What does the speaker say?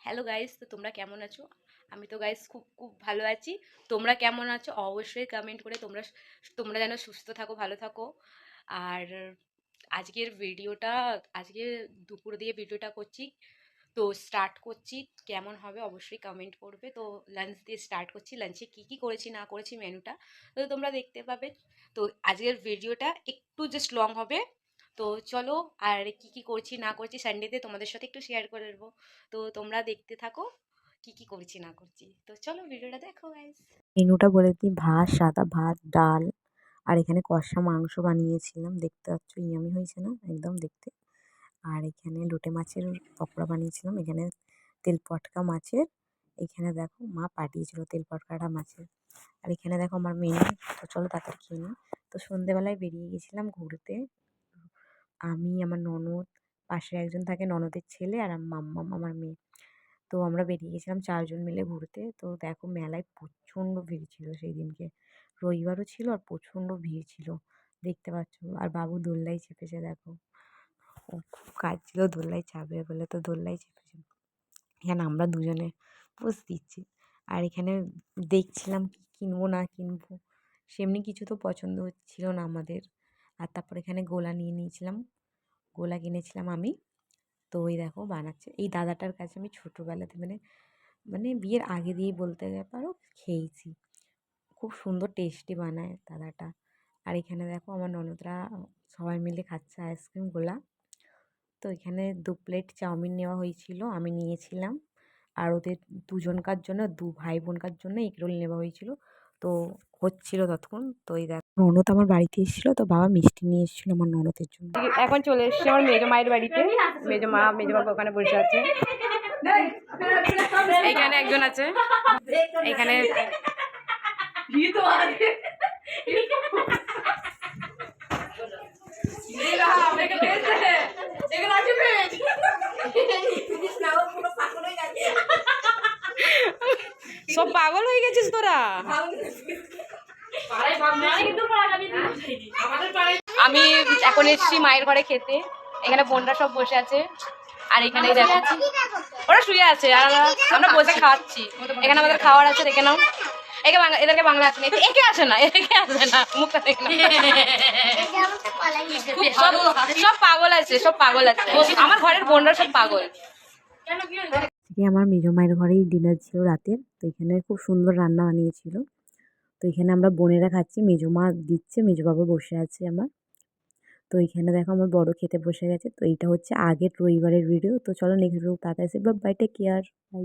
Hello guys, তো তোমরা কেমন আছো? আমি তো গাইস খুব খুব ভালো আছি। তোমরা কেমন আছো অবশ্যই কমেন্ট করে তোমরা তোমরা যেন সুস্থ থাকো, ভালো থাকো। আর আজকের ভিডিওটা আজকে দুপুর দিয়ে ভিডিওটা করছি, তো স্টার্ট করছি। কেমন হবে অবশ্যই কমেন্ট করবে। তো লাঞ্চ দিয়ে স্টার্ট করছি। লাঞ্চে কী কী করেছি না করেছি মেনুটা তো তোমরা দেখতে পাবে। তো আজকের ভিডিওটা একটু জাস্ট লং হবে। তো চলো, আর কি কি করছি না করছি সানডেতে তোমাদের সাথে একটু শেয়ার করে দেবো। তো তোমরা দেখতে থাকো কি কি করছি না করছি। তো চলো ভিডিওটা দেখো গাইস। মেনুটা বলে দিই, ভাত, সাদা ভাত, ডাল, আর এখানে কষা মাংস বানিয়েছিলাম। দেখতে পাচ্ছ ইয়ামি হয়েছে না একদম দেখতে। আর এখানে লোটে মাছের পকোড়া বানিয়েছিলাম। এখানে তেল পটকা মাছের, এখানে দেখো মা পাঠিয়েছিল তেল পটকাটা মাছের। আর এখানে দেখো আমার মেনু। তো চলো তাড়াতাড়ি খেয়ে নিই। তো সন্ধেবেলায় বেরিয়ে গেছিলাম ঘুরতে। আমি, আমার ননদ, পাশে একজন থাকে ননদের ছেলে, আর মাম্মাম আমার মেয়ে। তো আমরা বেরিয়ে গেছিলাম 4 জন মিলে ঘুরতে। তো দেখো মেলায় প্রচণ্ড ভিড় ছিল সেই দিনকে। রবিবারও ছিল আর প্রচণ্ড ভিড় ছিল, দেখতে পাচ্ছ। আর বাবু দোলনায় চেপেছে দেখো। ও খুব কাঁদছিল দোলনায় চাপবে বলে, তো দোলনায় চেপেছে। এখানে আমরা দুজনে পোজ দিচ্ছি। আর এখানে দেখছিলাম কি কিনবো না কিনবো। সেমনি কিছু তো পছন্দ হচ্ছিল না আমাদের। আর তারপর এখানে গোলা নিয়ে নিয়েছিলাম। গোলা কিনেছিলাম আমি। তো ওই দেখো বানাচ্ছে এই দাদাটার কাছে। আমি ছোটোবেলাতে মানে মানে বিয়ের আগে দিয়েই বলতে পারো খেয়েছি। খুব সুন্দর টেস্টি বানায় দাদাটা। আর এখানে দেখো আমার ননদরা সবাই মিলে খাচ্ছে আইসক্রিমগুলা। তো এখানে 2 প্লেট চাউমিন নেওয়া হয়েছিল, আমি নিয়েছিলাম। আর ওদের দুজনকার জন্য, দু ভাই বোনকার জন্য এগরোল নেওয়া হয়েছিল। তো হচ্ছিল ততক্ষণ। তো এই দেখো ননদ আমার বাড়িতে এসেছিলো, তো বাবা মিষ্টি নিয়ে এসেছিলো আমার ননদের জন্য। এখন চলে এসেছি আমার মেজো মায়ের বাড়িতে। মেজো বাবা ওখানে বসে আছে। এইখানে একজন আছে, এখানে সব পাগল হয়ে গেছিস তোরা। আমি এখন এসেছি মায়ের ঘরে খেতে। এখানে বোনরা সব বসে আছে, আর এখানে দেখো ওরা শুয়ে আছে আর আমরা বসে খাওয়াচ্ছি। এখানে আমাদের খাওয়ার আছে, দেখে নাও। এদেরকে বাংলা আসে না, একে আসে না, একে আসে না, মুখটা দেখে না। সব পাগল আছে, সব পাগল আছে। আমার ঘরের বোনরা সব পাগল। আজকে আমার মেজো মায়ের ঘরেই ডিনার ছিল রাতের। তো এখানে খুব সুন্দর রান্না বানিয়েছিল। তো এখানে আমরা বোনেরা খাচ্ছি, মেজো মা দিচ্ছে, মেজো বাবা বসে আছে আমার। তো এখানে দেখো আমার বড় খেতে বসে গেছে। তো এইটা হচ্ছে আগের রবিবারের ভিডিও। তো চলো next video, tata, bye, take care, by.